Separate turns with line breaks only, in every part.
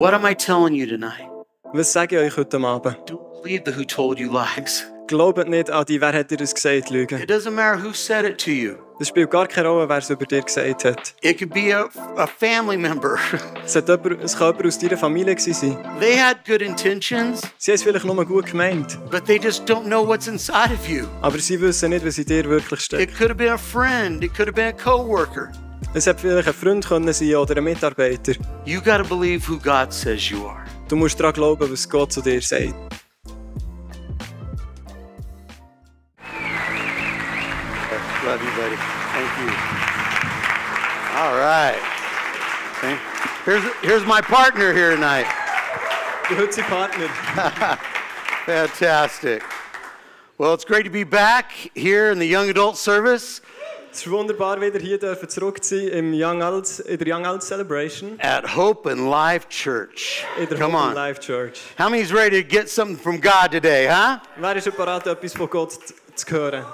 What am I telling you tonight?
Was sage ich euch heute Abend?
Don't believe the who told you lies.
Glaubt nicht an die, wer hat dir das gesagt, Lügen.
It doesn't matter who said it to you.
Das spielt gar keine Rolle, wer es über dir gesagt hat.
It could be a family member.
Es kann jemand aus deiner Familie gewesen sein.
They had good intentions,
Sie haben es vielleicht nur gut gemeint,
but they just don't know what's inside of you.
aber sie wissen nicht, was in dir wirklich
It
steckt.
could have been a friend. It could have been a coworker.
Es hätte vielleicht ein Freund können sein oder ein Mitarbeiter.
You got to believe who God says you are.
Du musst daran glauben, was Gott zu dir sagt.
Love you, buddy. Thank you. All right. Here's my partner here tonight.
Der heutige Partner.
Fantastic. Well, it's great to be back here in the young adult service
Es ist wunderbar, wieder hier zurück zu sein in der Young Adult Celebration
at Hope and Life Church.
in der
Come
Hope
on.
Life Church.
How many's ready to get something from God today, huh?
Wer ist bereit, etwas von Gott zu hören?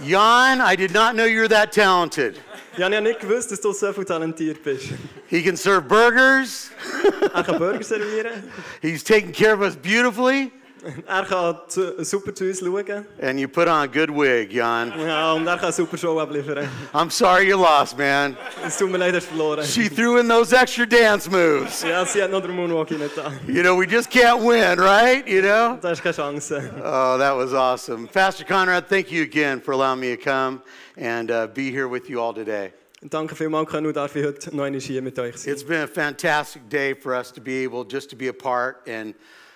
Jan, I did not know you're that talented.
Ich habe ja nicht gewusst, dass du so viel talentiert bist.
He can serve burgers.
Er kann Burger servieren.
He's taking care of us beautifully.
Er kann super zu uns schauen.
And you put on a good wig, Jan.
Ja, und er kann eine super Show abliefern.
I'm sorry you lost, man.
Es tut mir leid, dass du verloren.
She threw in those extra dance moves.
Ja, sie hat noch den Moonwalk nicht da.
You know, we just can't win, right? You know?
Da ist keine Chance.
Oh, that was awesome. Pastor Conrad, thank you again for allowing me to come and be here with you all today.
Danke vielmals, Kanu, darf ich heute noch einmal hier mit euch sein.
It's been a fantastic day for us to be able just to be a part and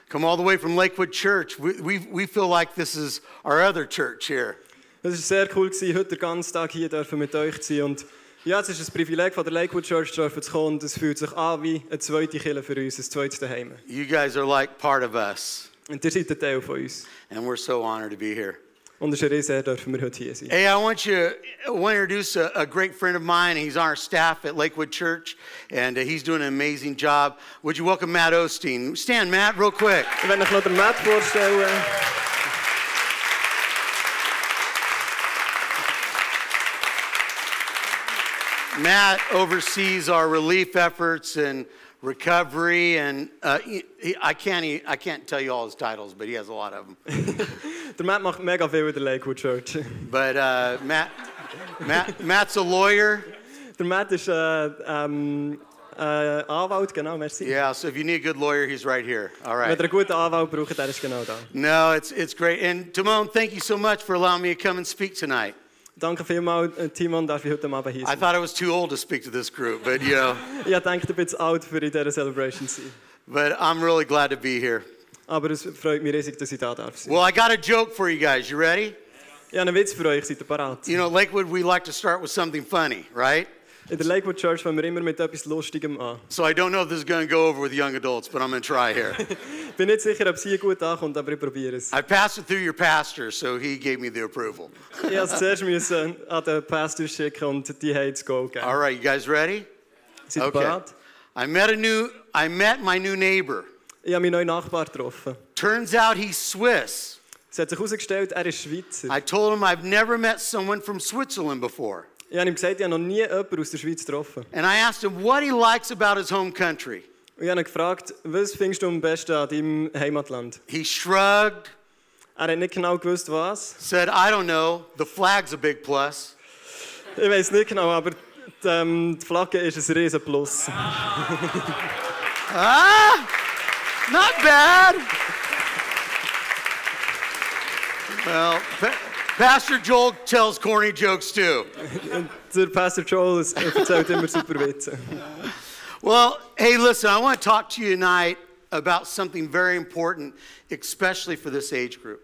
come all the way from Lakewood Church. We feel like this is our other church here.
Es war sehr cool, heute den ganzen Tag hier mit euch zu sein. Und ja, es ist ein Privileg von der Lakewood Church zu kommen. Und es fühlt sich an wie eine zweite Kirche für uns, ein zweites Daheim.
You guys are like part of us.
Und ihr seid ein Teil von uns.
And we're so honored to be here.
Und es ist eine Ehre, dürfen wir heute hier sein.
Hey, I want to introduce a great friend of mine. He's on our staff at Lakewood Church, and he's doing an amazing job. Would you welcome Matt Osteen? Stand, Matt, real quick.
Ich werde euch noch den Matt vorstellen.
Matt oversees our relief efforts and recovery, and I can't tell you all his titles, but he has a lot of them.
Der Matt macht mega viel in der Lakewood Church.
But Matt's a lawyer.
Der Matt ist Anwalt, genau, merci.
Yeah, so if you need a good lawyer, he's right here. All right.
Wenn ihr einen guten Anwalt braucht, der ist genau da.
No, it's great. And Timon, thank you so much for allowing me to come and speak tonight.
Danke vielmals, Timon, darf ich heute Abend hier
I
sein.
thought I was too old to speak to this group, but you know.
Ich denke, ich bin zu alt, für in dieser Celebration zu sein.
But I'm really glad to be here.
Aber es freut mich riesig, dass ich da darf sein.
Well, I got a joke for you guys. You ready?
Ich habe einen Witz für euch, seid ihr bereit?
You know, Lakewood, we like to start with something funny, right?
In der Lakewood Church fangen wir immer mit etwas Lustigem an.
So I don't know if this is going to go over with young adults, but I'm going to try here.
Ich bin nicht sicher, ob es hier gut ankommt, aber ich probiere es.
I passed it through your pastor, so he gave me the approval.
Ich musste es zuerst an den Pastor schicken und die haben es go gegeben.
All right, you guys ready?
Seid ihr bereit?
I met my new neighbor.
Ich habe meinen neuen Nachbar getroffen.
Turns out he's Swiss.
Es hat sich herausgestellt, er ist Schweizer.
I told him I've never met someone from Switzerland before.
Ich habe ihm gesagt, ich habe noch nie jemanden aus der Schweiz getroffen.
And I asked him what he likes about his home country.
Und ich habe ihn gefragt, was findest du am besten an deinem Heimatland?
He shrugged,
Er hat nicht genau gewusst, was.
said, I don't know, the flag's a big plus.
Ich weiß nicht genau, aber die Flagge ist ein riesen Plus.
Not bad. Well, Pastor Joel tells corny jokes too.
Der Pastor Joel erzählt immer super Witze.
Well, hey, listen, I want to talk to you tonight about something very important, especially for this age group.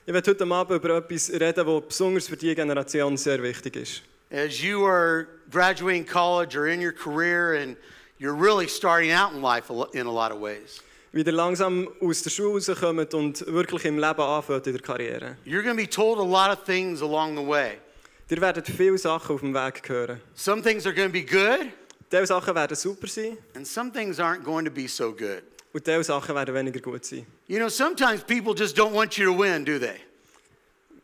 Ich werde heute Abend über etwas reden, das besonders für diese Generation sehr wichtig ist.
As you are graduating college or in your career and you're really starting out in life in a lot of ways.
Wie ihr langsam aus der Schule rauskommt und wirklich im Leben anfängt in der Karriere.
You're going to be told a lot of things along the way.
Ihr werdet viele Sachen auf dem Weg hören.
Some things are going to be good,
Diese Sachen werden super sein
and some things aren't going to be so good.
und diese Sachen werden weniger gut sein.
You know, sometimes people just don't want you to win, do they?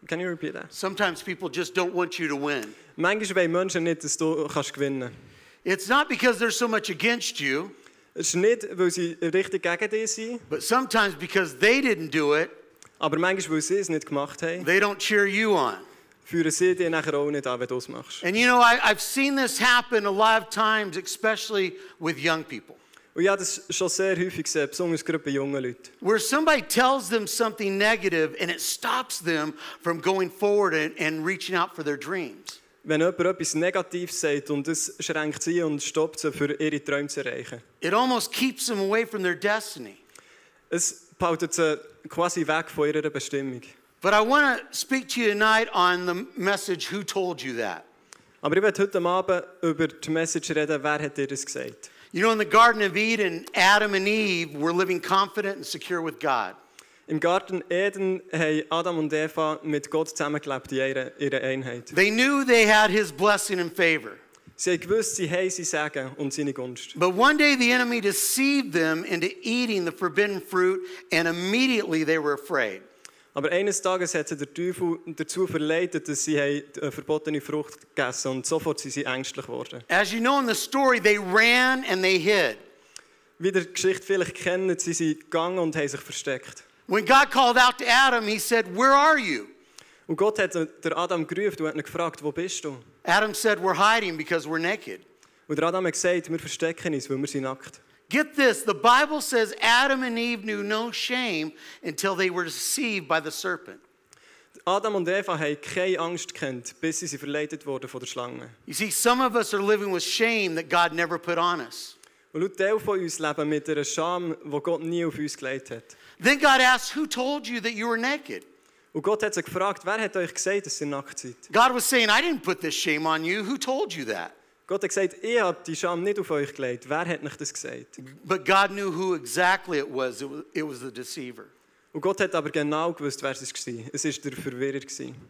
Can you repeat that?
Sometimes people just don't want you to win.
Manchmal wollen Menschen nicht, dass du gewinnen kannst.
It's not because there's so much against you.
Es ist nicht, weil sie richtig gegen dich sind,
but sometimes because they didn't do it,
aber manchmal, weil sie es nicht gemacht haben,
they don't cheer you on.
führen sie dich nachher auch nicht an, wenn du es machst.
And you know, I've seen this happen a lot of times, especially with young people.
Und ja, das schon sehr häufig gesehen, besonders gerade bei jungen Leuten.
Where somebody tells them something negative and it stops them from going forward and reaching out for their dreams.
Wenn jemand etwas Negatives sagt und das schränkt sie und stoppt sie, für ihre Träume zu erreichen.
It almost keeps them away from their destiny.
Es behaltet sie quasi weg von ihrer Bestimmung.
But I want to speak to you tonight on the message, Who Told You That?
Aber ich werde heute Abend über die Message reden, wer hat dir das gesagt?
You know, in the Garden of Eden, Adam and Eve were living confident and secure with God.
Im Garten Eden haben Adam und Eva mit Gott zusammengelebt in ihrer Einheit.
They knew they had his blessing and favor.
Sie haben gewusst, sie haben sein Segen und seine Gunst.
But one day the enemy deceived them into eating the forbidden fruit, and immediately they were afraid.
Aber eines Tages hat sie der Teufel dazu verleitet, dass sie eine verbotene Frucht gegessen haben und sofort sind sie ängstlich geworden.
As you know in the story, they ran and they hid.
Wie ihr die Geschichte vielleicht kennt, sie sind gegangen und haben sich versteckt.
When God called out to Adam, he said, "Where are you?"
Und Gott hat der Adam gerufen und hat ihn gefragt, wo bist du?
Adam said, "We're hiding because we're naked."
Und der Adam hat gesagt, wir verstecken uns, weil wir sind nackt.
Get this, the Bible says Adam and Eve knew no shame until they were deceived by the serpent.
Adam und Eva haben keine Angst gekannt, bis sie verleitet wurden von der Schlange.
You see, some of us are living with shame that God never put on us.
Und laut Teil von uns leben mit einer Scham, die Gott nie auf uns gelegt hat.
Then God asked, "Who told you that you were naked?"
Und Gott hat sie gefragt, wer hat euch gesagt, dass ihr nackt seid?
God was saying, "I didn't put this shame on you. Who told you that?"
Gott hat gesagt, ich habe die Scham nicht auf euch gelegt. Wer hat euch das gesagt?
But God knew who exactly it was. It was the deceiver.
Und Gott hat aber genau gewusst, wer es war. Es war der Verwirrer.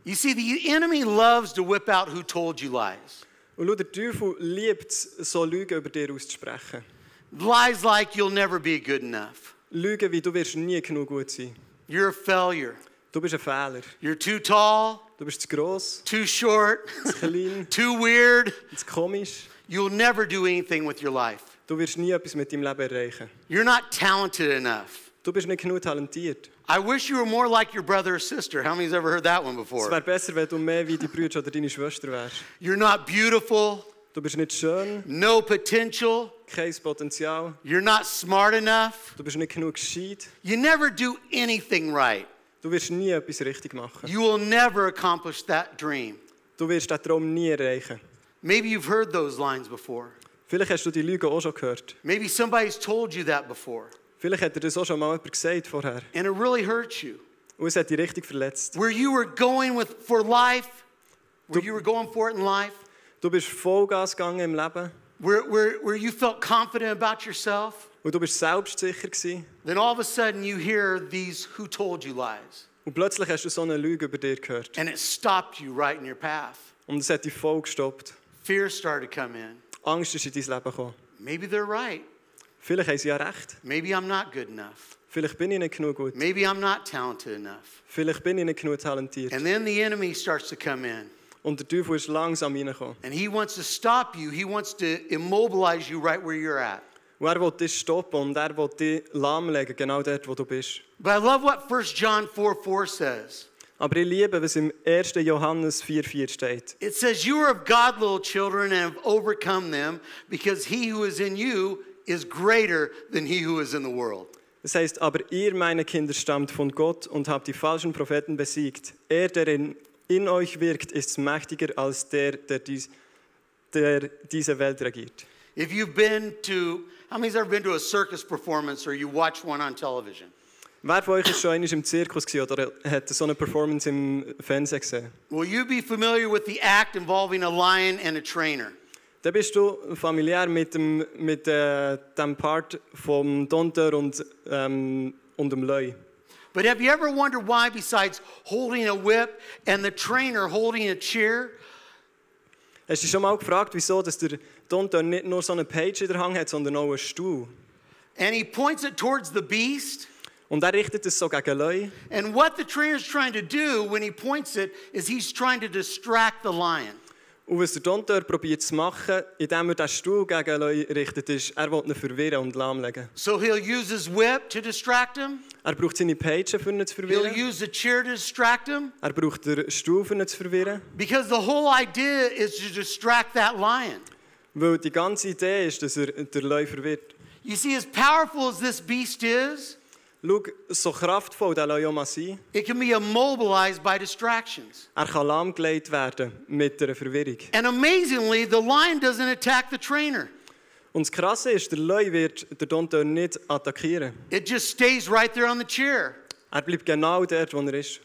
You see, the enemy loves to whip out who told you lies.
Und schau, der Teufel liebt es, so Lügen über dir auszusprechen.
Lies like you'll never be good enough.
Lügen wie, du wirst nie genug gut sein.
You're a failure.
Du bist ein Fehler.
You're too tall,
Du bist zu gross,
too short,
zu klein,
too weird.
zu komisch.
You'll never do anything with your life.
Du wirst nie etwas mit deinem Leben erreichen.
You're not talented enough.
Du bist nicht genug talentiert.
I wish you were more like your brother or sister. How many's ever heard that one
Es
before?
wäre besser, wenn du mehr wie dein Bruder oder deine Schwester wärst.
You're not beautiful,
Du bist nicht schön,
no potential.
kein Potenzial.
You're not smart enough.
Du bist nicht genug gescheit.
You never do anything right.
Du wirst nie etwas richtig machen.
You will never accomplish that dream.
Du wirst diesen Traum nie erreichen.
Maybe you've heard those lines before.
Vielleicht hast du die Lügen auch schon gehört.
Maybe somebody's told you that before.
Vielleicht hat dir das auch schon mal jemand gesagt vorher.
And it really hurts you.
Und es hat dich richtig verletzt.
Where you were going for life, where you were going for it in life,
Du bist Vollgas gegangen im Leben.
where you felt confident about yourself,
Und du bist selbstsicher gewesen.
then all of a sudden you hear these who told you lies.
Und plötzlich hast du so eine Lüge über dir gehört.
And it stopped you right in your path.
Und es hat dich voll gestoppt.
Fear started to come in.
Angst ist in dein Leben gekommen.
Maybe they're right.
Vielleicht haben sie ja recht.
Maybe I'm not good enough.
Vielleicht bin ich nicht genug gut.
Maybe I'm not talented enough.
Vielleicht bin ich nicht genug talentiert.
And then the enemy starts to come in.
Und der Teufel ist langsam reingekommen.
And he wants to stop you. He wants to immobilize you right where you're at.
Und er will dich stoppen und er will dich lahmlegen, genau dort, wo du bist.
But I love what 1 John 4:4 says.
Aber ich liebe, was im 1. Johannes 4,4 steht.
It says, "You are of God, little children, and have overcome them, because he who is in you is greater than he who is in the world."
Das heißt, aber ihr, meine Kinder, stammt von Gott und habt die falschen Propheten besiegt. Er, der in euch wirkt, ist mächtiger als der diese Welt regiert.
If you've been to, how many's ever been to a circus performance or you watch one on television?
Wer von euch ist schon einmal im Zirkus gewesen oder hat so eine Performance im Fernsehen gesehen?
Will you be familiar with the act involving a lion and a trainer?
Dann bist du familiär mit dem Part vom Dompteur und dem Löwe.
But have you ever wondered why, besides holding a whip and the trainer holding a chair,
Hast du dich schon mal gefragt, wieso dass der Dompteur nicht nur so eine Page in der Hand hat, sondern auch einen Stuhl?
and he points it towards the beast?
Und er richtet es so gegen Löwe.
And what the trainer's trying to do when he points it is he's trying to distract the lion.
Und was der Dompteur probiert zu machen, indem er den Stuhl gegen Leute richtet, ist, er will ihn verwirren und lahmlegen.
So he'll use his whip to distract him.
Er braucht seine Peitsche, für ihn zu
He'll
verwirren.
use the chair to distract him.
Er braucht den Stuhl, für ihn zu verwirren.
Because the whole idea is to distract that lion.
Weil die ganze Idee ist, dass er den Löwe verwirrt.
You see, as powerful as this beast is,
Schau, so kraftvoll der Löwe auch mal sein.
it can be immobilized by distractions.
Er kann lahmgelegt werden mit einer Verwirrung.
And amazingly, the lion doesn't attack the trainer.
Und das Krasse ist, der Löwe wird den Dompteur nicht attackieren.
It just stays right there on the chair.
Er bleibt genau dort, wo er ist.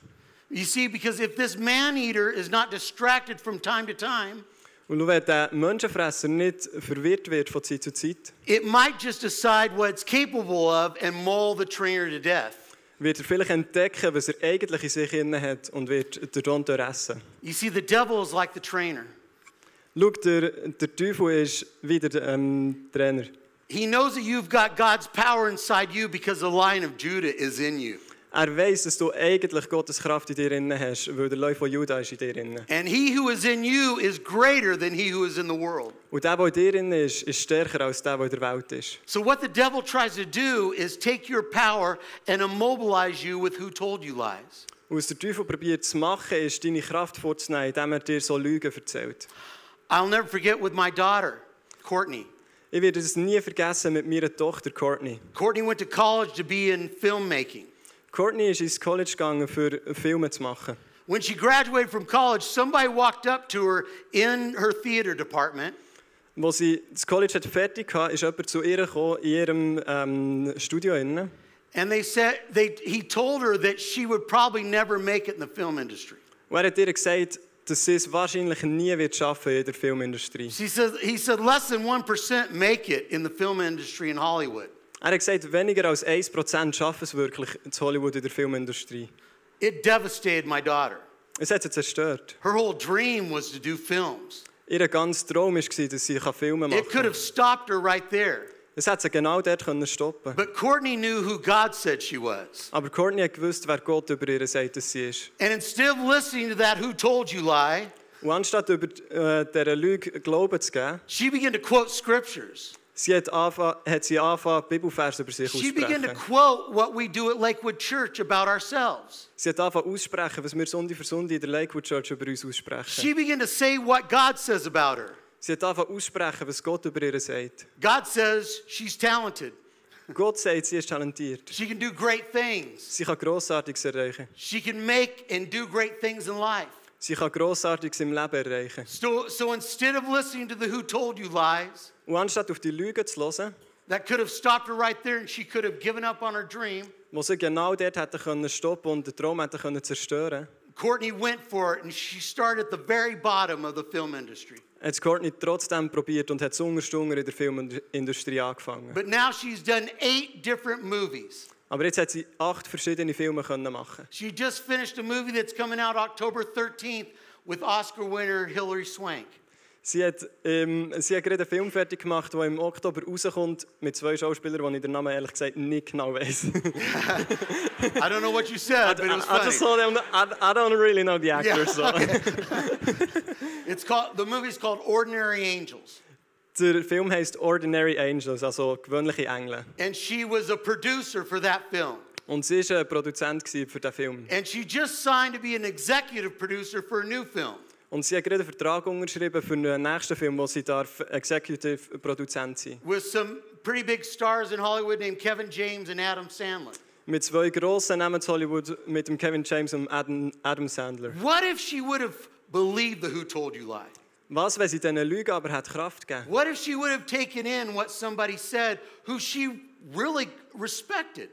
You see, because if this man-eater is not distracted from time to time,
Und schau, wenn der Menschenfresser nicht verwirrt wird von Zeit zu Zeit,
it might just decide what it's capable of and maul the trainer to death.
wird er vielleicht entdecken, was er eigentlich in sich inne hat und wird den Dompteur essen.
You see, the devil is like the trainer.
Schau, der Teufel ist wie der Trainer.
He knows that you've got God's power inside you because the Lion of Judah is in you.
Er weiss, dass du eigentlich Gottes Kraft in dir inne hast, weil der Löwe von Juda ist in dir inne.
And he who is in you is greater than he who is in the world.
Und der in dir inne ist stärker als der in der Welt ist.
So what the devil tries to do is take your power and immobilize you with who told you lies.
Und was der Teufel probiert zu machen, ist, deine Kraft vorzunehmen, indem er dir so Lügen erzählt.
I'll never forget with my daughter, Courtney.
Ich werde es nie vergessen mit meiner Tochter Courtney.
Courtney went to college to be in filmmaking.
Courtney ist ins College gegangen, für Filme zu machen.
When she graduated from college, somebody walked up to her in her theater department.
Als sie das College fertig hatte, ist jemand zu ihr gekommen, in ihrem Studio.
And he told her that she would probably never make it in the film industry.
Und er hat ihr gesagt, dass sie es wahrscheinlich nie wird schaffen in der Filmindustrie.
He said less than 1% make it in the film industry in Hollywood.
Er hat gesagt, weniger als 1% schaffen es wirklich in Hollywood in der Filmindustrie.
It devastated my daughter.
Es hat sie zerstört.
Her whole dream was to do films.
Ihr ganzer Traum war, dass sie Filme machen
It could
kann.
have stopped her right there.
Es hat sie genau dort stoppen.
But Courtney knew who God said she was.
Aber Courtney hat gewusst, wer Gott über ihr sagt, dass sie ist.
And instead of listening to that who told you lie,
Und anstatt über dieser Lüge Glauben zu geben,
she began to quote scriptures.
hat sie angefangen, Bibelverse über sich
She began to
aussprechen.
quote what we do at Lakewood Church about ourselves.
Sie hat angefangen aussprechen, was wir Sonntag für Sonntag in der Lakewood Church über uns aussprechen.
She began to say what God says about her.
Sie hat angefangen aussprechen, was Gott über ihr sagt.
God says she's talented.
Gott sagt, sie ist talentiert.
She can do great things.
Sie kann Grossartiges erreichen.
She can make and do great things in life.
Sie kann Grossartiges im Leben erreichen.
So instead of listening to the who told you lies,
Und anstatt auf die Lügen zu hören,
that could have stopped her right there and she could have given up on her dream,
wo sie genau dort hätte stoppen und den Traum hätte zerstören,
Courtney went for it and she started at the very bottom of the film industry.
hat Courtney trotzdem probiert und hat zuunterst in der Filmindustrie angefangen.
But now she's done 8 different movies.
Aber jetzt hat sie 8 verschiedene Filme machen.
She just finished a movie that's coming out October 13th with Oscar winner Hilary Swank.
Sie hat gerade einen Film fertig gemacht, der im Oktober rauskommt, mit 2 Schauspielern, die ich den Namen ehrlich gesagt nicht genau weiss.
I don't know what you said, but it was
I
funny.
just saw them. I don't really know the actors.
Yeah,
So.
okay. The movie's called Ordinary Angels.
Der Film heisst Ordinary Angels, also gewöhnliche Engel.
And she was a producer for that film.
Und sie war ein Produzent für diesen Film.
And she just signed to be an executive producer for a new film.
Und sie hat gerade einen Vertrag unterschrieben für einen nächsten Film, wo sie Executive Produzent sein darf.
With some pretty big stars in Hollywood named Kevin James and Adam Sandler.
Mit 2 grossen Namen zu Hollywood, mit dem Kevin James und Adam Sandler.
What if she would have believed the who told you lie?
Was, wenn sie diesen Lügen aber hat Kraft gegeben?
What if she would have taken in what somebody said who she really respected?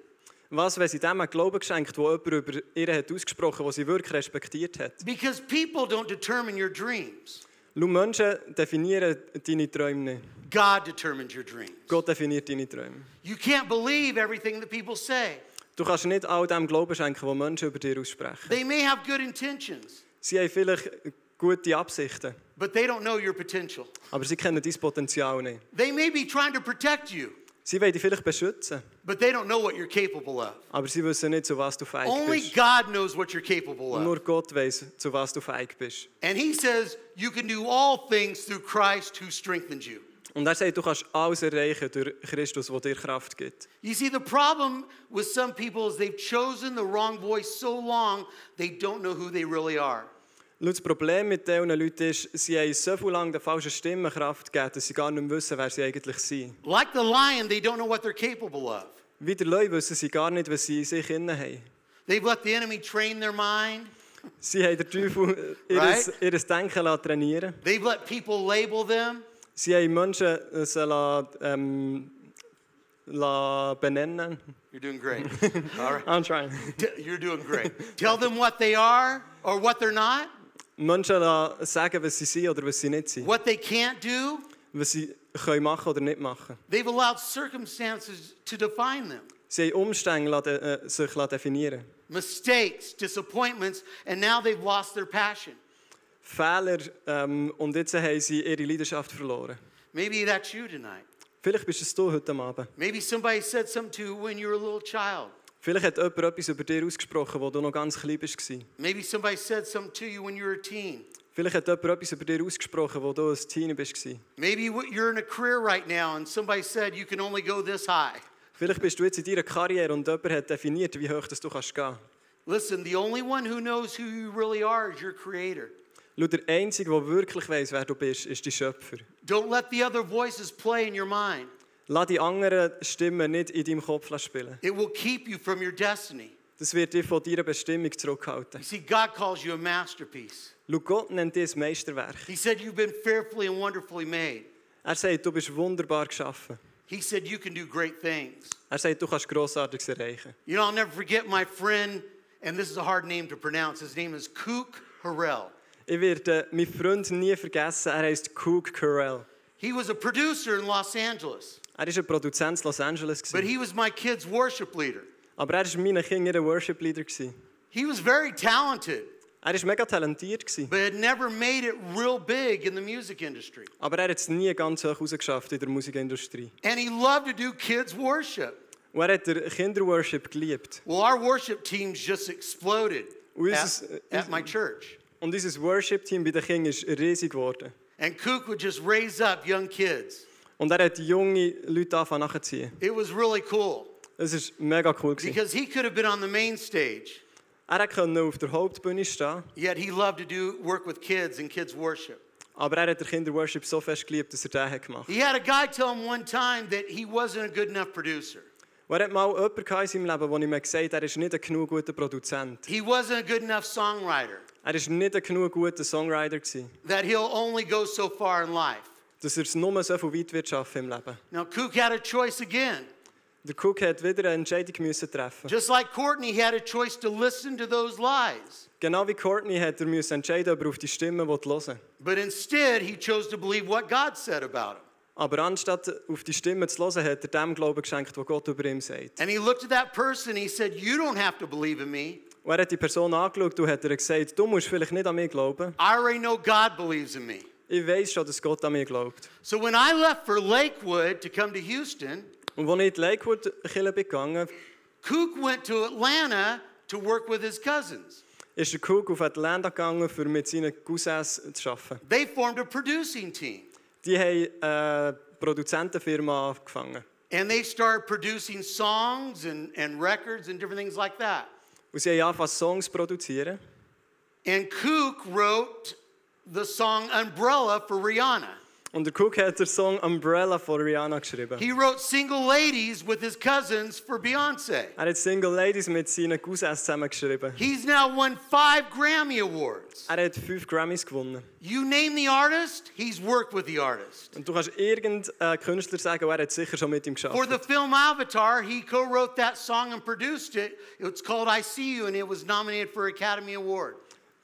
Was, wenn sie dem einen Glauben geschenkt, wo jemand über ihr hat ausgesprochen, wo sie wirklich respektiert hat?
Because people don't determine your dreams.
Schau, Menschen definieren deine Träume nicht.
God determines your dreams.
Gott definiert deine Träume.
You can't believe everything that people say.
Du kannst nicht all dem Glauben schenken, was Menschen über dir aussprechen.
They may have good intentions,
Sie haben vielleicht gute Absichten,
but they don't know your potential.
aber sie kennen dein Potenzial nicht.
They may be trying to protect you,
Sie wollen dich vielleicht beschützen,
but they don't know what you're capable of.
aber sie wissen nicht, zu was du fähig
Only
bist.
God knows what you're capable of.
Nur Gott weiß, zu was du fähig bist.
And he says you can do all things through Christ who strengthens you.
Und er sagt, du kannst alles erreichen durch Christus, der dir Kraft gibt.
You see, the problem with some people is they've chosen the wrong voice so long they don't know who they really are.
Das Problem mit diesen Leuten ist, sie haben so viel lang der falschen Stimme Kraft gegeben, dass sie gar nicht mehr wissen, wer sie eigentlich sind.
Like the lion, they don't know what they're capable of.
Wie der Löwe wissen sie gar nicht, was sie in sich innen haben.
They've let the enemy train their mind.
Sie haben den Teufel ihr Denken trainieren.
They've let people label them.
Sie haben Menschen benennen.
You're doing great. All right.
I'm trying.
You're doing great. Tell them what they are or what they're not.
Menschen sagen, was sie sind oder was sie nicht sind.
What they can't do.
Was sie können machen oder nicht machen.
They've allowed circumstances to define them.
Sie haben Umstände sich definieren.
Mistakes, disappointments, and now they've lost their passion.
Fehler und jetzt haben sie ihre Leidenschaft verloren.
Maybe that's you tonight.
Vielleicht bist es du heute Abend.
Maybe somebody said something to you when you were a little child.
Vielleicht hat jemand etwas über dir ausgesprochen, wo du noch ganz klein warst.
Maybe somebody said something to you when you were a teen.
Vielleicht hat jemand etwas über dir ausgesprochen, wo du ein Teenie warst.
Maybe you're in a career right now and somebody said you can only go this high.
Vielleicht bist du jetzt in deiner Karriere und jemand hat definiert, wie hoch du kannst gehen.
Listen, the only one who knows who you really are is your Creator.
Schau, der Einzige, der wirklich weiss, wer du bist, ist dein Schöpfer.
Don't let the other voices play in your mind.
Lass die anderen Stimmen nicht in deinem Kopf spielen.
It will keep you from your destiny.
Das wird dich von deiner Bestimmung zurückhalten.
You see, God calls you a masterpiece.
Schau, Gott nennt dich ein Meisterwerk.
He said you've been fearfully and wonderfully made.
Er sagt, du bist wunderbar geschaffen.
He said you can do great things.
Er sagt, du kannst Grossartiges erreichen.
You know, I'll never forget my friend, and this is a hard name to pronounce. His name is Kook Harrell.
Ich werde meinen Freund nie vergessen, er heißt Kook Harrell.
He was a producer in Los Angeles,
Er war ein Produzent in Los Angeles.
but he was my kid's worship leader.
Aber er war meinen Kindern ein Worship-Leader.
He was very talented,
Er war mega talentiert.
but had never made it real big in the music industry.
Aber er hat es nie ganz hoch rausgeschafft in der Musikindustrie.
And he loved to do kids' worship.
Und er hat den Kinderworship geliebt.
Well, our worship teams just exploded at my church.
Und unser Worship-Team bei den Kindern ist riesig geworden.
And Kook would just raise up young kids.
Und er hat junge Leute angefangen nachzuziehen.
It was really cool
Es war mega cool.
because he could have been on the main stage,
Er konnte auf der Hauptbühne stehen,
yet he loved to work with kids and kids' worship.
aber er hat den Kinderworship so fest geliebt, dass er den gemacht hat.
He had a guy tell him one time that he wasn't a good enough producer.
Und er hat mal jemanden in seinem Leben, der ihm gesagt hat, er ist nicht ein genug guter Produzent.
He wasn't a good enough songwriter,
Er war nicht ein genug guter Songwriter gewesen,
that he'll only go so far in life.
dass er es nur so viel weit wird schaffen im Leben.
Now, Kook had a choice again.
Der Cook hat wieder eine Entscheidung müssen treffen.
Just like Courtney, he had a choice to listen to those lies.
Genau wie Courtney hat er müssen entscheiden, ob er auf die Stimmen hören will.
But instead, he chose to believe what God said about him.
Aber anstatt auf die Stimmen zu hören, hat er dem Glauben geschenkt, was Gott über ihm sagt.
And he looked at that person, he said, you don't have to believe in me.
Und er hat die Person angeschaut und hat er gesagt, du musst vielleicht nicht an mich glauben.
I already know God believes in me.
Ich weiss schon, dass Gott an mich glaubt.
So when I left for Lakewood to come to Houston,
Und als ich in die Lakewood-Kirche gegangen bin,
Kook went to Atlanta to work with his cousins.
ist der Cook auf Atlanta gegangen, um mit seinen Cousins zu arbeiten.
They formed a producing team.
Die haben eine Produzentenfirma angefangen.
And they started producing songs and records and different things like that.
Und sie haben angefangen, Songs zu produzieren.
And Kook wrote the song Umbrella for Rihanna.
Und der Cook hat den Song Umbrella von Rihanna geschrieben.
He wrote Single Ladies with his cousins for Beyoncé.
Er hat Single Ladies mit seinen Cousins zusammengeschrieben.
He's now won 5 Grammy Awards.
Er hat 5 Grammys gewonnen.
You name the artist, he's worked with the artist.
Und du kannst irgendeinen Künstler sagen, und er hat sicher schon mit ihm
For the
geschafft.
film Avatar, he co-wrote that song and produced it. It's called I See You, and it was nominated for Academy Award.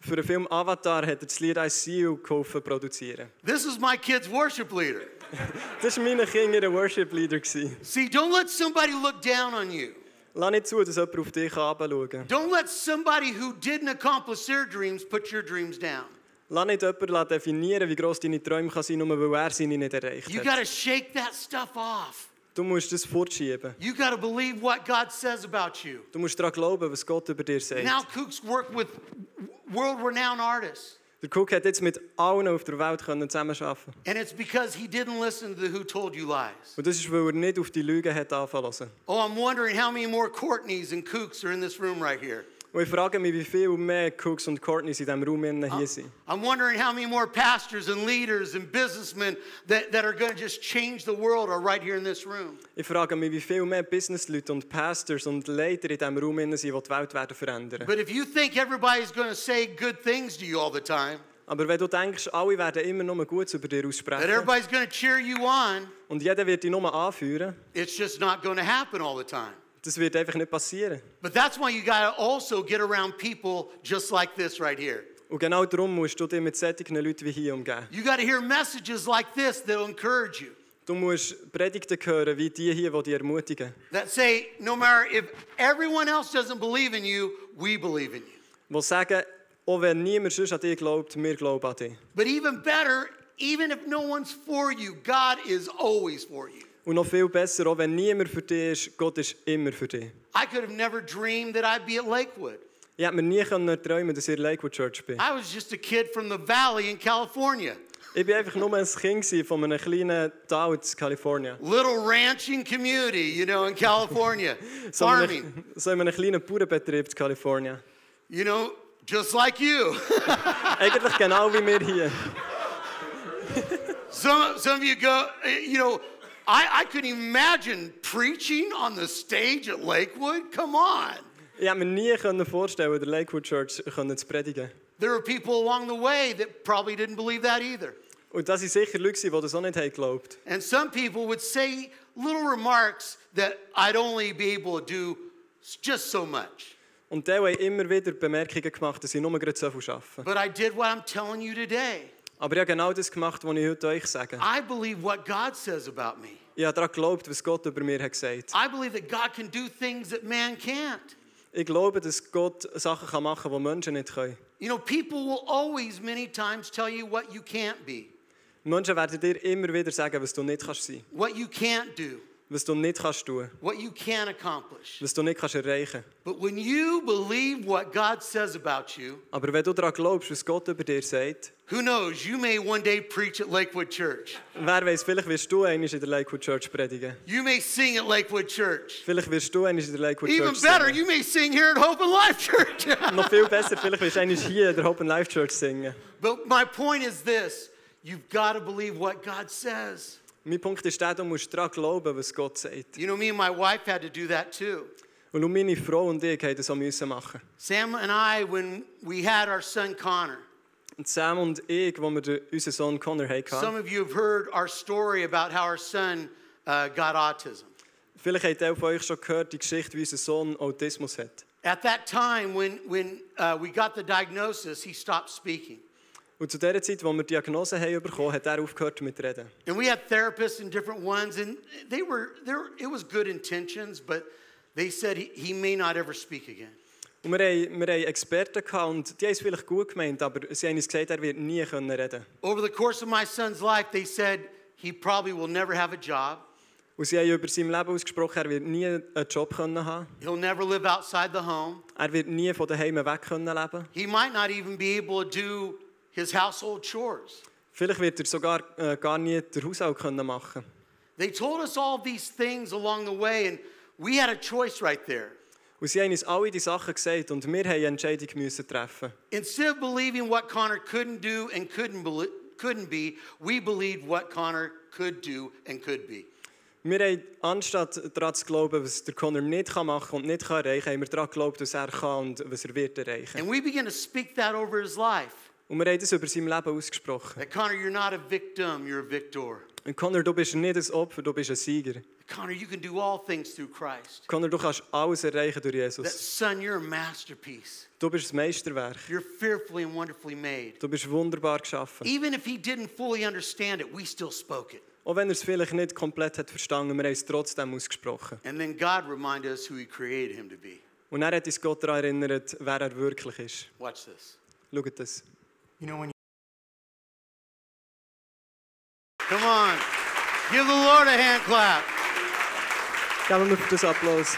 Für den Film Avatar hat er das Lied I See You geholfen produzieren.
This is my kid's worship leader.
Das war meine Kinder ein Worship-Leader.
See, don't let somebody look down on you.
Lass nicht zu, dass jemand auf dich herabschaut.
Don't let somebody who didn't accomplish their dreams put your dreams down.
Lass nicht jemanden definieren, wie gross deine Träume sein können, nur weil er seine nicht erreicht
You
hat.
got to shake that stuff off.
Du musst das fortschieben.
You got to believe what God says about you.
Du musst daran glauben, was Gott über dir sagt.
Now Cook's worked with world-renowned artists.
Der Cook hat jetzt mit allen auf der Welt zusammenarbeiten.
And it's because he didn't listen to the who told you lies.
Und das ist, weil er nicht auf die Lügen hat anfangen lassen.
Oh, I'm wondering how many more Courtneys and Cooks are in this room right here.
Und ich frage mich, wie viel mehr Cooks und Courtneys in diesem Raum hier sind.
I'm wondering how many more pastors and leaders and businessmen that are going to just change the world are right here in this room.
Ich frage mich, wie viel mehr Businessleute und Pastors und Leiter in diesem Raum sind, die die Welt werden verändern.
But if you think everybody's going to say good things to you all the time,
aber wenn du denkst, alle werden immer nur Gutes über dir
that
aussprechen
everybody's going to cheer you on,
und jeder wird dich nur anführen,
it's just not going to happen all the time.
das wird einfach nicht passieren.
But that's why you got to also get around people just like this right here.
Und genau darum musst du dich mit solchen Leuten wie hier umgeben.
You got to hear messages like this that'll encourage you.
Du musst Predigten hören wie die hier, die dich ermutigen.
That say, no matter if everyone else doesn't believe in you, we believe in you.
Die sagen, auch wenn niemand sonst an dich glaubt, wir glauben an dich.
But even better, even if no one's for you, God is always for you.
Und noch viel besser, auch wenn niemand für dich ist, Gott ist immer für dich.
I could have never dreamed that I'd be at Lakewood.
Ich hätte mir nie träumen, dass ich in der Lakewood Church bin.
I was just a kid from the valley in California.
Ich war einfach nur ein Kind von einem kleinen Tal in Kalifornien.
Little ranching community, you know, in California.
So
Farming.
in einem kleinen Bauernbetrieb in Kalifornien.
You know, just like you.
Eigentlich genau wie wir hier.
Some of you go, you know, I couldn't imagine preaching on the stage at Lakewood. Come on.
Ich hätte mir nie vorstellen, der Lakewood Church zu predigen.
There were people along the way that probably didn't believe that either.
Und das sind sicher Leute, die das auch nicht geglaubt haben.
And some people would say little remarks that I'd only be able to do just so much.
Und die haben immer wieder Bemerkungen gemacht, dass ich nur gerade so viel arbeite.
But I did what I'm telling you today.
Aber ich habe genau das gemacht, was ich heute euch sage.
I believe what God says about me.
Ich habe daran geglaubt, was Gott über mir hat gesagt.
I believe that God can do things that man can't.
Ich glaube, dass Gott Sachen machen kann, die Menschen nicht können.
You know, people will always many times tell you what you can't be.
Menschen werden dir immer wieder sagen, was du nicht kannst sein.
What you can't do.
Was du nicht kannst tun.
What you can't accomplish.
Was du nicht kannst erreichen.
But when you believe what God says about you,
aber wenn du daran glaubst, was Gott über dir sagt,
who knows, you may one day preach at Lakewood Church.
Wer weiß, vielleicht wirst du einmal in der Lakewood Church predigen.
You may sing at Lakewood Church.
Vielleicht wirst du einmal in der Lakewood
Even
Church
better,
singen.
you may sing here at Hope and Life Church.
Noch viel besser, vielleicht wirst du einmal hier in der Hope and Life Church singen.
But my point is this, you've got to believe what God says.
Mein Punkt ist der, du musst daran glauben, was Gott sagt.
You know, me and my wife had to do that too.
Und meine Frau und ich haben das auch müssen machen.
Sam and I, when we had our son Connor.
Und Sam und ich, als wir unseren Sohn Connor hatten.
Some of you have heard our story about how our son got autism.
Vielleicht habt ihr von euch schon gehört, die Geschichte, wie unser Sohn Autismus hat.
At that time, when we got the diagnosis, he stopped speaking.
Und zu der Zeit, wo wir die Diagnose bekommen haben, hat er aufgehört mit reden.
And we had therapists and different ones, and it was good intentions, but they said he may not ever speak again.
Und wir haben Experten gehabt, und die haben es vielleicht gut gemeint, aber sie haben uns gesagt, er wird nie reden können.
Over the course of my son's life, they said he probably will never have a job.
Und sie haben über sein Leben ausgesprochen, er wird nie einen Job haben können.
He'll never live outside the home.
Er wird nie von daheim weg können leben.
He might not even be able to do his household chores.
Vielleicht wird er sogar gar nie den Haushalt können machen.
They told us all these things along the way, and we had a choice right there.
Und sie haben uns alle die Sachen gesagt, und wir mussten eine Entscheidung treffen.
Instead of believing what Connor couldn't do and couldn't be, we believed what Connor could do and could be.
Wir haben, anstatt daran zu glauben, was der Connor nicht machen kann und nicht erreichen kann, haben wir daran geglaubt, was er kann und was er wird erreichen.
And we began to speak that over his life.
Und wir haben das über sein Leben ausgesprochen.
That Connor, you're not a victim, you're a victor.
Und Connor, du bist nicht ein Opfer, du bist ein Sieger.
Connor, you can do all things through Christ.
Connor, du kannst alles erreichen durch
That
Jesus.
son, you're a masterpiece.
Du bist das Meisterwerk.
You're fearfully and wonderfully made.
Du bist wunderbar geschaffen.
Even if he didn't fully understand it, we still spoke it.
Auch wenn er es vielleicht nicht komplett hat verstanden, wir haben es trotzdem ausgesprochen.
And then God reminded us who he created him to be.
Und er hat uns Gott daran erinnert, wer er wirklich ist.
Watch this.
Schaut das.
You know when you... Come on. Give the Lord a hand clap.
Geben wir für das Applaus.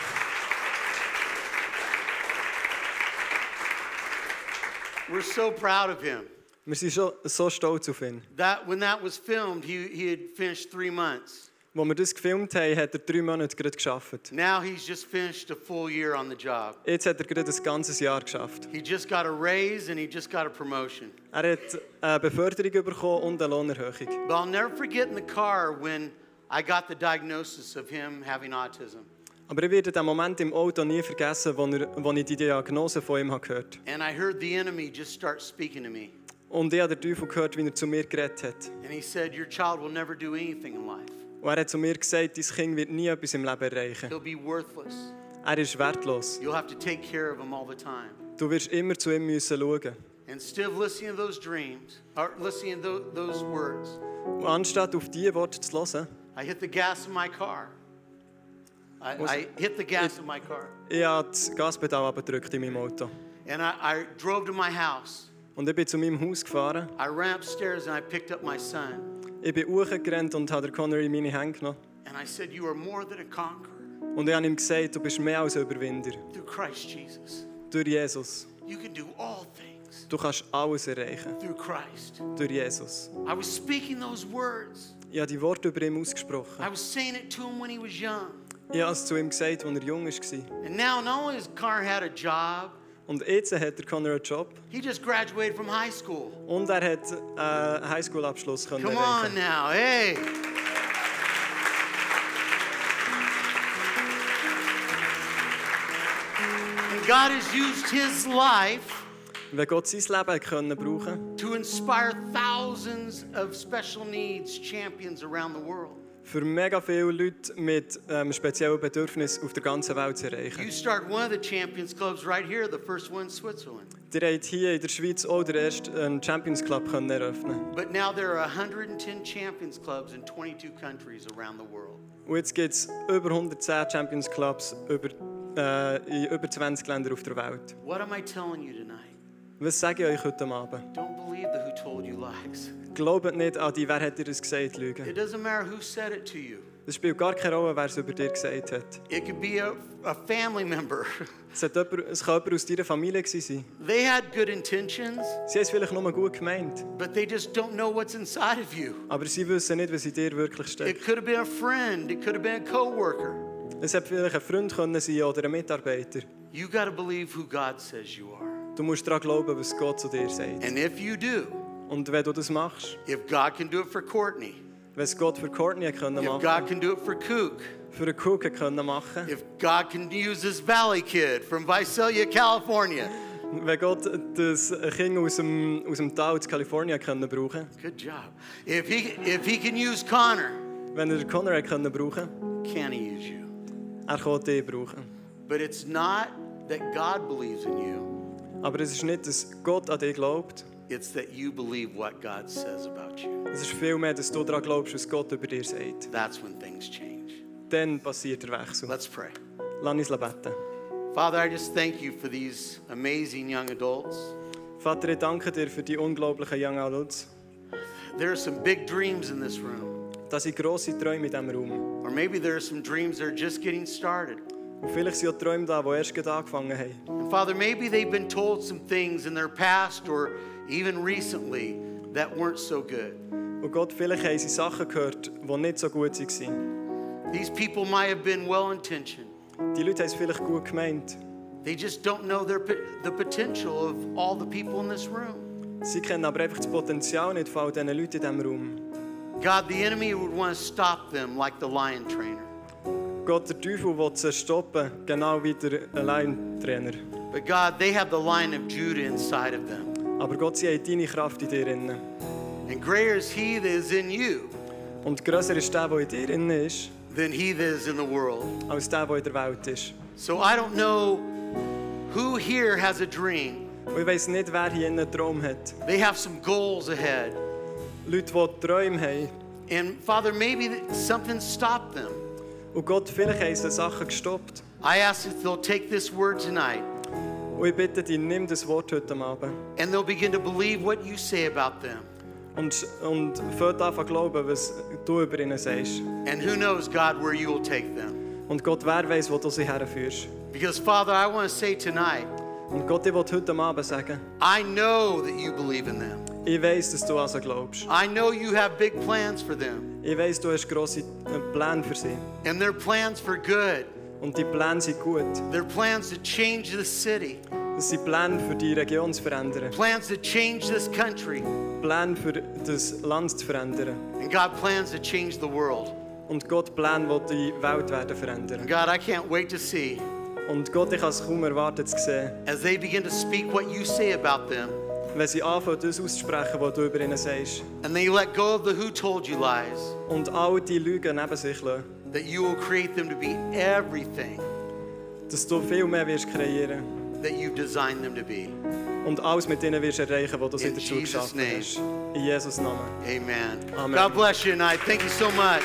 We're so proud of him.
Wir sind schon so stolz auf ihn.
When that was filmed, he had finished 3 months.
Als wir das gefilmt haben, hat er 3 Monate gerade gearbeitet.
Now he's just finished a full year on the job.
Jetzt hat er gerade ein ganzes Jahr geschafft.
He just got a raise and he just got a promotion.
Er hat eine Beförderung bekommen und eine Lohnerhöhung.
But I'll never forget in the car when I got the diagnosis of him having autism.
Aber ich werde den Moment im Auto nie vergessen, wo ich die Diagnose von ihm gehört habe.
And I heard the enemy just start speaking to me.
Und ich habe den Teufel gehört, wie er zu mir geredet hat.
And he said, your child will never do anything in life.
Und er hat zu mir gesagt, dein Kind wird nie etwas im Leben erreichen.
He'll be worthless.
Er ist wertlos.
You'll have to take care of him all the time.
Du wirst immer zu ihm müssen schauen.
Instead of listening to those dreams, or listening to those words,
Und anstatt auf diese Worte zu hören,
I hit the gas in my car. I hit the gas in my car.
ich habe das Gaspedal abgedrückt in meinem Auto.
And I drove to my house.
Und ich bin zu meinem Haus gefahren.
I ran upstairs and I picked up my son.
Ich bin hochgerannt und habe Connor in meine Hände genommen.
And I said, you are more than a conqueror
Und ich habe ihm gesagt, du bist mehr als ein Überwinder.
through Christ Jesus.
Durch Jesus.
You can do all things
Du kannst alles erreichen.
through Christ.
Durch Jesus.
I was speaking those words.
Ich habe die Worte über ihn ausgesprochen.
I was saying it to him when he was young.
Ich habe es zu ihm gesagt, als er jung war.
And now not only has Connor had a job,
Und jetzt hat der Connor einen Job.
he just graduated from high school.
Und er hat einen Highschool-Abschluss
Come
erreichen.
on now, hey. And God has used his life
Wenn Gott sein Leben können brauchen
to inspire thousands of special needs champions around the world.
für mega viele Leute mit speziellen Bedürfnissen auf der ganzen Welt zu
You
erreichen.
started one of the Champions Clubs right here, the first one in Switzerland.
Ihr habt hier in der Schweiz auch den ersten Champions Club können eröffnen.
But now there are 110 Champions Clubs in 22 countries around the world.
Und jetzt gibt es über 110 Champions Clubs in über 20 Ländern auf der Welt.
What am I telling you tonight?
Was sage ich euch heute Abend?
Don't believe the who told you lies.
Glaubt nicht an die, wer hat dir das gesagt, Lügen.
It doesn't matter who said it to you.
Es spielt gar keine Rolle, wer es über dir gesagt hat.
It could be a family member.
Es kann jemand aus deiner Familie gewesen sein.
They had good intentions,
Sie haben es vielleicht nur gut gemeint,
but they just don't know what's inside of you.
aber sie wissen nicht, was in dir wirklich
It
steckt.
could have been a friend. It could have been a coworker.
Es hätte vielleicht ein Freund können sein oder ein Mitarbeiter.
You got to believe who God says you are.
Du musst daran glauben, was Gott zu dir sagt.
And if you do,
Und wenn du das machst,
if God can do it for Courtney,
wenn es Gott für Courtney können
if God
machen,
can do it for Kook,
für einen Cook können machen,
if God can use this Valley kid from Visalia, California,
wenn Gott das Kind aus dem Tal in Kalifornien können brauchen,
good job. If he can use Connor,
wenn er Connor können brauchen,
can he use you?
er kann dich brauchen.
But it's not that God believes in you.
Aber es ist nicht, dass Gott an dich glaubt.
It's that you believe what God says about you.
Es ist vielmehr, dass du daran glaubst, was Gott über dir sagt.
That's when things change.
Dann passiert der Wechsel.
Let's pray.
Lass uns beten.
Father, I just thank you for these amazing young adults.
Vater, ich danke dir für die unglaublichen Young Adults.
There are some big dreams in this room.
Das sind grosse Träume in diesem Raum.
Or maybe there are some dreams that are just getting started.
Und vielleicht sind auch Träume da, die erst gerade angefangen haben.
And Father, maybe they've been told some things in their past or even recently that weren't so good.
Und Gott, vielleicht haben sie Sachen gehört, die nicht so gut waren.
These people might have been well-intentioned.
Die Leute haben es vielleicht gut gemeint.
They just don't know the potential of all the people in this room.
Sie kennen aber einfach das Potenzial nicht von all diesen Leuten in diesem Raum.
God, the enemy would want to stop them like the lion trainer.
Gott, der Teufel will sie stoppen, genau wie der Alleintrainer.
But God, they have the Lion of Judah inside of them.
Aber Gott, sie haben deine Kraft in dir drin.
And greater is he that is in you
Und grösser ist der in dir drin ist,
than he that is in the world.
als der in der Welt ist.
So I don't know who here has a dream.
Und ich weiss nicht, wer hier einen Traum hat.
They have some goals ahead.
Leute, die Träume haben.
And Father, maybe something stopped them.
Und Gott, vielleicht haben sie Sachen gestoppt.
I ask if they'll take this word tonight
Und ich bitte dich, nimm das Wort heute Abend.
and they'll begin to believe what you say about them.
Und fang an zu glauben, was du über ihnen sagst.
And who knows, God, where you will take them.
Und Gott, wer weiss, wo du sie herführst.
Because, Father, I want to say tonight,
Und Gott, ich will heute Abend sagen,
I know that you believe in them.
ich weiss, dass du an sie glaubst.
I know you have big plans for them.
Ich weiss, du hast grosse Pläne für sie.
And they're plans for good.
Und die Pläne sind gut.
They're plans to change this city.
Das sind Pläne, für die Region zu verändern.
Plans to change this country.
Pläne, für das Land zu verändern.
And God plans to change the world.
Und Gott Pläne, die die Welt werden verändern.
And God, I can't wait to see
Und Gott, ich kann es kaum erwarten zu sehen,
as they begin to speak what you say about them.
wenn sie anfangen, das auszusprechen, was du über ihnen sagst.
And they let go of the who told you lies.
Und all die Lügen neben sich lassen.
That you will create them to be everything
Dass du viel mehr wirst kreieren
that you've designed them to be.
und alles mit ihnen wirst erreichen, was du sie
In
dazu
Jesus'
geschaffen
name.
hast. In Jesus' Namen.
Amen.
Amen.
God bless you tonight. Thank you so much.